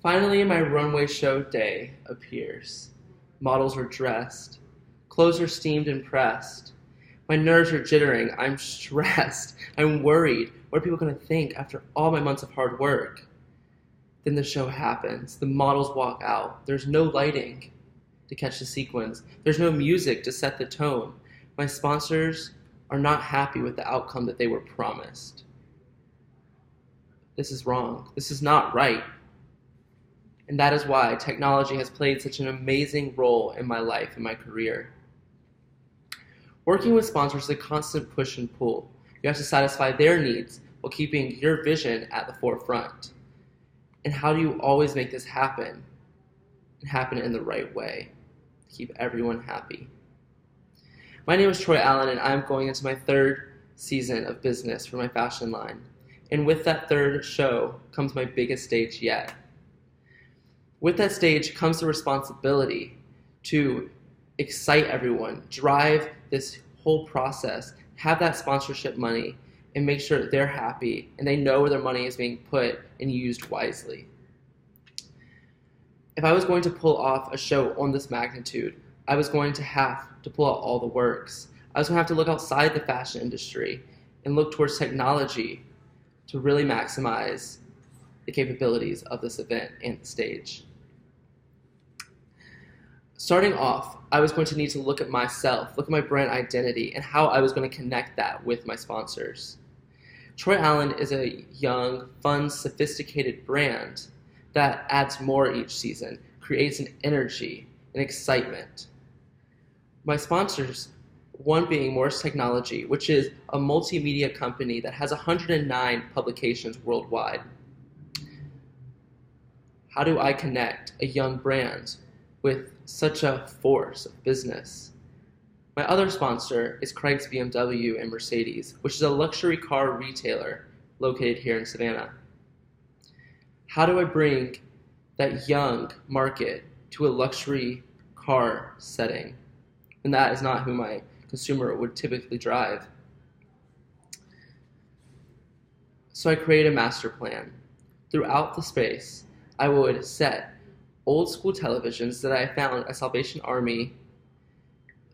Finally, my runway show day appears. Models are dressed. Clothes are steamed and pressed. My nerves are jittering. I'm stressed. I'm worried. What are people going to think after all my months of hard work? Then the show happens. The models walk out. There's no lighting to catch the sequence. There's no music to set the tone. My sponsors are not happy with the outcome that they were promised. This is wrong. This is not right. And that is why technology has played such an amazing role in my life and my career. Working with sponsors is a constant push and pull. You have to satisfy their needs while keeping your vision at the forefront. And how do you always make this happen? And happen in the right way to keep everyone happy. My name is TroyAllen, and I'm going into my third season of business for my fashion line. And with that third show comes my biggest stage yet. With that stage comes the responsibility to excite everyone, drive this whole process, have that sponsorship money, and make sure that they're happy and they know where their money is being put and used wisely. If I was going to pull off a show on this magnitude, I was going to have to pull out all the works. I was going to have to look outside the fashion industry and look towards technology to really maximize the capabilities of this event and the stage. Starting off, I was going to need to look at myself, look at my brand identity, and how I was going to connect that with my sponsors. TroyAllen is a young, fun, sophisticated brand that adds more each season, creates an energy, an excitement. My sponsors, one being Morse Technology, which is a multimedia company that has 109 publications worldwide. How do I connect a young brand with such a force of business? My other sponsor is Craig's BMW and Mercedes, which is a luxury car retailer located here in Savannah. How do I bring that young market to a luxury car setting? And that is not who my consumer would typically drive. So I created a master plan. Throughout the space, I would set old school televisions that I found at Salvation Army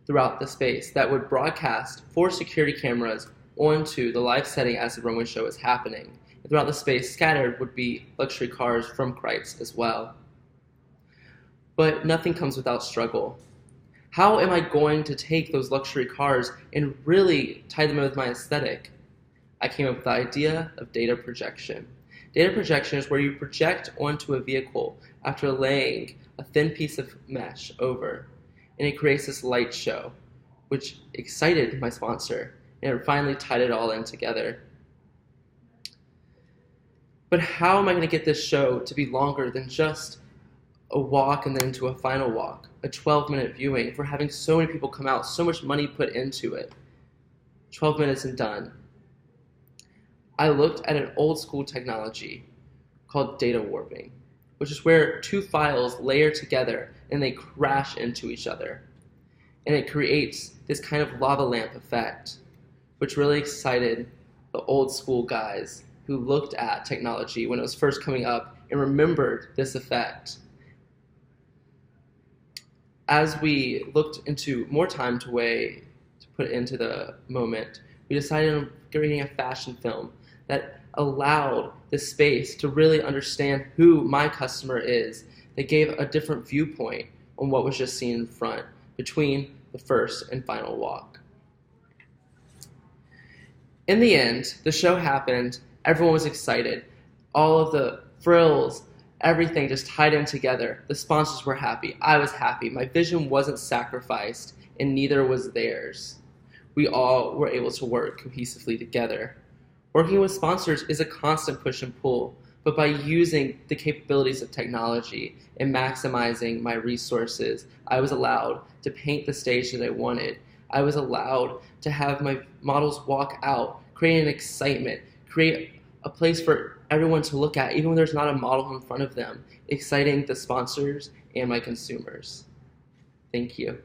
throughout the space that would broadcast 4 security cameras onto the live setting as the runway show is happening. And throughout the space, scattered would be luxury cars from Christ as well. But nothing comes without struggle. How am I going to take those luxury cars and really tie them in with my aesthetic? I came up with the idea of data projection. Data projection is where you project onto a vehicle after laying a thin piece of mesh over, and it creates this light show, which excited my sponsor, and it finally tied it all in together. But how am I going to get this show to be longer than just a walk and then to a final walk, a 12-minute viewing, if we're having so many people come out, so much money put into it? 12 minutes and done. I looked at an old school technology called data warping, which is where 2 files layer together and they crash into each other. And it creates this kind of lava lamp effect, which really excited the old school guys who looked at technology when it was first coming up and remembered this effect. As we looked into more time to put into the moment, we decided on creating a fashion film that allowed the space to really understand who my customer is. They gave a different viewpoint on what was just seen in front between the first and final walk. In the end, the show happened. Everyone was excited. All of the frills, everything just tied in together. The sponsors were happy. I was happy. My vision wasn't sacrificed, and neither was theirs. We all were able to work cohesively together. Working with sponsors is a constant push and pull, but by using the capabilities of technology and maximizing my resources, I was allowed to paint the stage that I wanted. I was allowed to have my models walk out, create an excitement, create a place for everyone to look at, even when there's not a model in front of them, exciting the sponsors and my consumers. Thank you.